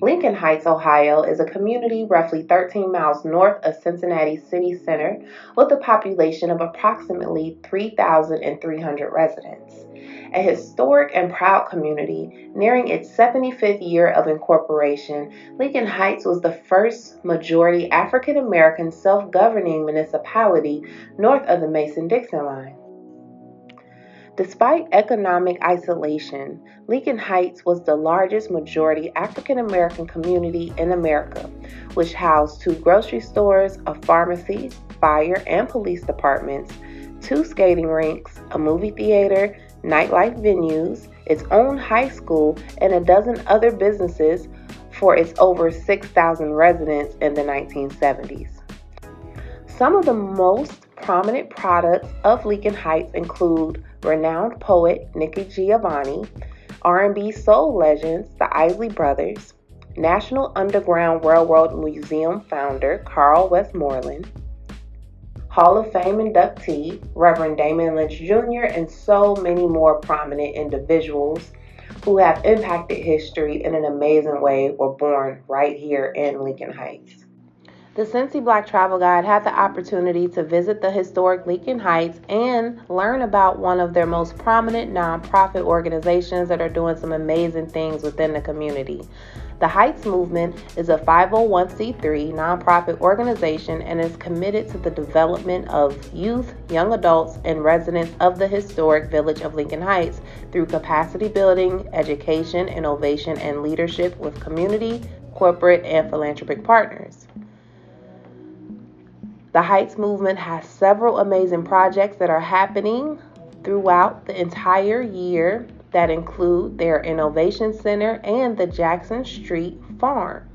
Lincoln Heights, Ohio is a community roughly 13 miles north of Cincinnati city center with a population of approximately 3,300 residents. A historic and proud community nearing its 75th year of incorporation, Lincoln Heights was the first majority African American self governing municipality north of the Mason Dixon line. Despite economic isolation, Lincoln Heights was the largest majority African American community in America, which housed two grocery stores, a pharmacy, fire and police departments, two skating rinks, a movie theater, nightlife venues, its own high school, and a dozen other businesses for its over 6,000 residents in the 1970s. Some of the most prominent products of Lincoln Heights include renowned poet Nikki Giovanni, R&B soul legends the Isley Brothers, National Underground Railroad Museum founder Carl Westmoreland, Hall of Fame inductee Reverend Damon Lynch Jr., and so many more prominent individuals who have impacted history in an amazing way were born right here in Lincoln Heights. The Cincy Black Travel Guide had the opportunity to visit the historic Lincoln Heights and learn about one of their most prominent nonprofit organizations that are doing some amazing things within the community. The Heights Movement is a 501c3 nonprofit organization and is committed to the development of youth, young adults, and residents of the historic village of Lincoln Heights through capacity building, education, innovation, and leadership with community, corporate, and philanthropic partners. The Heights Movement has several amazing projects that are happening throughout the entire year that include their Innovation Center and the Jackson Street Farm.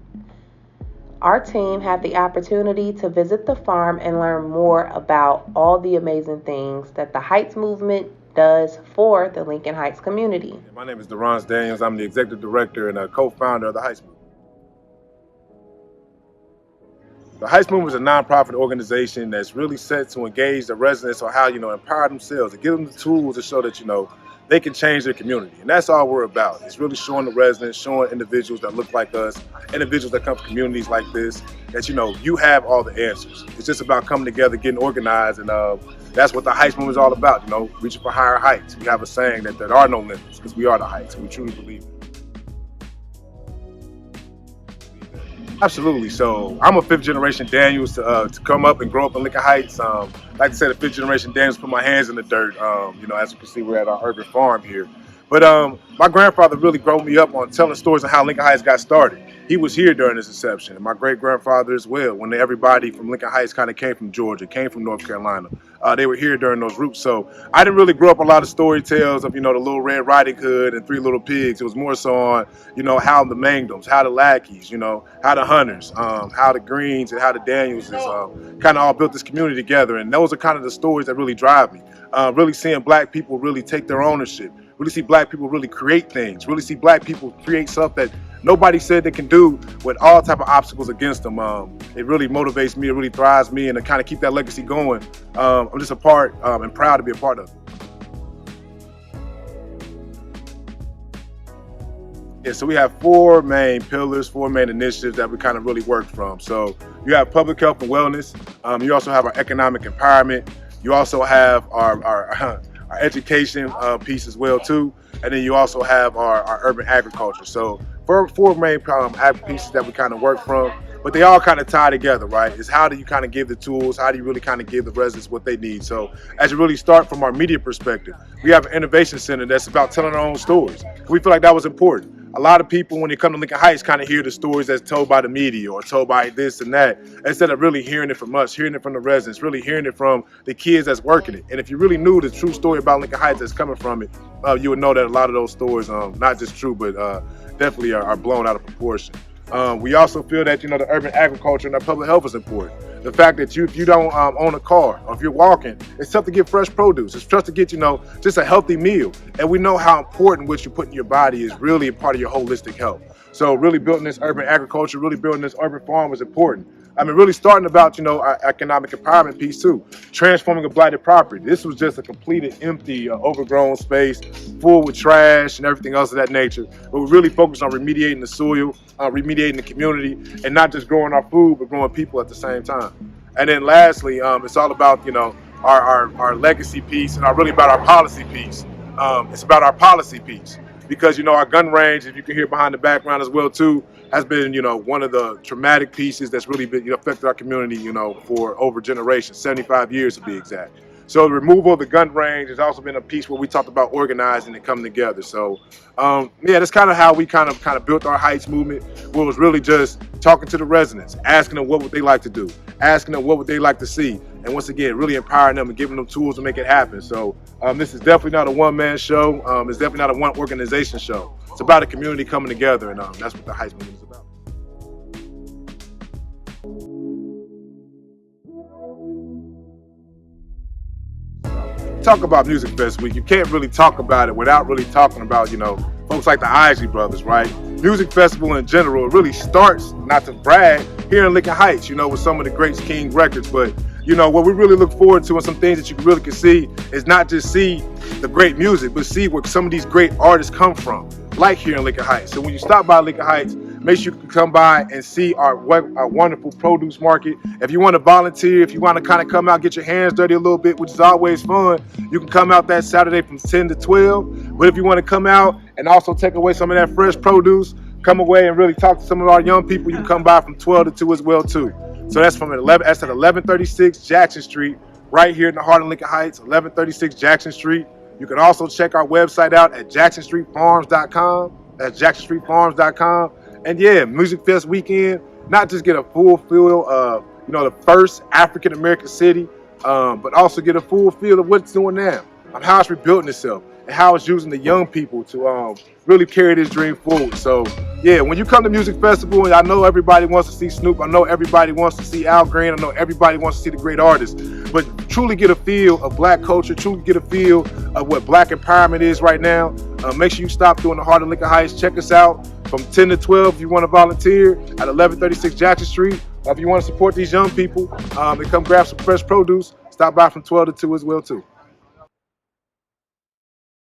Our team had the opportunity to visit the farm and learn more about all the amazing things that the Heights Movement does for the Lincoln Heights community. My name is Deron Daniels. I'm the executive director and a co-founder of the Heights Movement. The Heights Movement is a nonprofit organization that's really set to engage the residents on how, empower themselves and give them the tools to show that, they can change their community. And that's all we're about. It's really showing the residents, showing individuals that look like us, individuals that come from communities like this, that, you have all the answers. It's just about coming together, getting organized, and that's what the Heights Movement is all about, reaching for higher heights. We have a saying that there are no limits because we are the Heights, and we truly believe it. Absolutely. So I'm a fifth generation Daniels to come up and grow up in Lincoln Heights. Like I said, a fifth generation Daniels put my hands in the dirt. As you can see, we're at our urban farm here. But my grandfather really grew me up on telling stories of how Lincoln Heights got started. He was here during its inception, and my great-grandfather as well, when everybody from Lincoln Heights kind of came from Georgia, came from North Carolina. They were here during those roots. So I didn't really grow up a lot of story tales of, the Little Red Riding Hood and Three Little Pigs. It was more so on, how the Mangdums, how the Lackeys, how the Hunters, how the Greens and how the Daniels is kind of all built this community together. And those are kind of the stories that really drive me. Really seeing black people really take their ownership, really see black people really create things, really see black people create stuff that nobody said they can do with all type of obstacles against them. It really motivates me, it really thrives me, and to kind of keep that legacy going, I'm just a part and proud to be a part of it. Yeah, so we have four main pillars, four main initiatives that we kind of really work from. So you have public health and wellness. You also have our economic empowerment. You also have our education piece as well too. And then you also have our urban agriculture. So four main pieces that we kind of work from, but they all kind of tie together, right? Is how do you kind of give the tools? How do you really kind of give the residents what they need? So as you really start from our media perspective, we have an innovation center that's about telling our own stories. We feel like that was important. A lot of people, when they come to Lincoln Heights, kind of hear the stories that's told by the media or told by this and that, instead of really hearing it from us, hearing it from the residents, really hearing it from the kids that's working it. And if you really knew the true story about Lincoln Heights that's coming from it, you would know that a lot of those stories, not just true, but definitely are blown out of proportion. We also feel that, the urban agriculture and our public health is important. The fact that if you don't own a car, or if you're walking, it's tough to get fresh produce. It's tough to get, just a healthy meal. And we know how important what you put in your body is really a part of your holistic health. So really building this urban agriculture, really building this urban farm was important. I mean, really starting about, our economic empowerment piece too. Transforming a blighted property. This was just a completed empty, overgrown space, full with trash and everything else of that nature. But we really focused on remediating the soil, remediating the community, and not just growing our food, but growing people at the same time. And then lastly, it's all about, our legacy piece and really about our policy piece. It's about our policy piece. Because, our gun range, if you can hear behind the background as well, too, has been, one of the traumatic pieces that's really been, affected our community, for over generations, 75 years to be exact. So the removal of the gun range has also been a piece where we talked about organizing and coming together. So, that's kind of how we kind of built our Heights movement, where it was really just talking to the residents, asking them what would they like to do, asking them what would they like to see. And once again, really empowering them and giving them tools to make it happen. So this is definitely not a one-man show. It's definitely not a one organization show. It's about a community coming together, and that's what the Heights movement is about. Talk about Music Fest Week. You can't really talk about it without really talking about, folks like the Isley Brothers, right? Music festival in general, it really starts, not to brag, here in Lincoln Heights, with some of the greats King records, but what we really look forward to and some things that you really can see is not just see the great music, but see where some of these great artists come from, like here in Lincoln Heights. So when you stop by Lincoln Heights, make sure you can come by and see our wonderful produce market. If you want to volunteer, if you want to kind of come out, get your hands dirty a little bit, which is always fun, you can come out that Saturday from 10 to 12. But if you want to come out and also take away some of that fresh produce, come away and really talk to some of our young people, you can come by from 12 to 2 as well, too. So that's at 1136 Jackson Street, right here in the heart of Lincoln Heights, 1136 Jackson Street. You can also check our website out at jacksonstreetfarms.com. That's jacksonstreetfarms.com. And yeah, Music Fest weekend, not just get a full feel of, the first African-American city, but also get a full feel of what it's doing now, of how it's rebuilding itself, and how it's using the young people to really carry this dream forward. So yeah, when you come to Music Festival, and I know everybody wants to see Snoop, I know everybody wants to see Al Green, I know everybody wants to see the great artists, but truly get a feel of black culture, truly get a feel of what black empowerment is right now. Make sure you stop through in the heart of Lincoln Heights. Check us out from 10 to 12 if you want to volunteer at 1136 Jackson Street. Or if you want to support these young people and come grab some fresh produce, stop by from 12 to 2 as well too.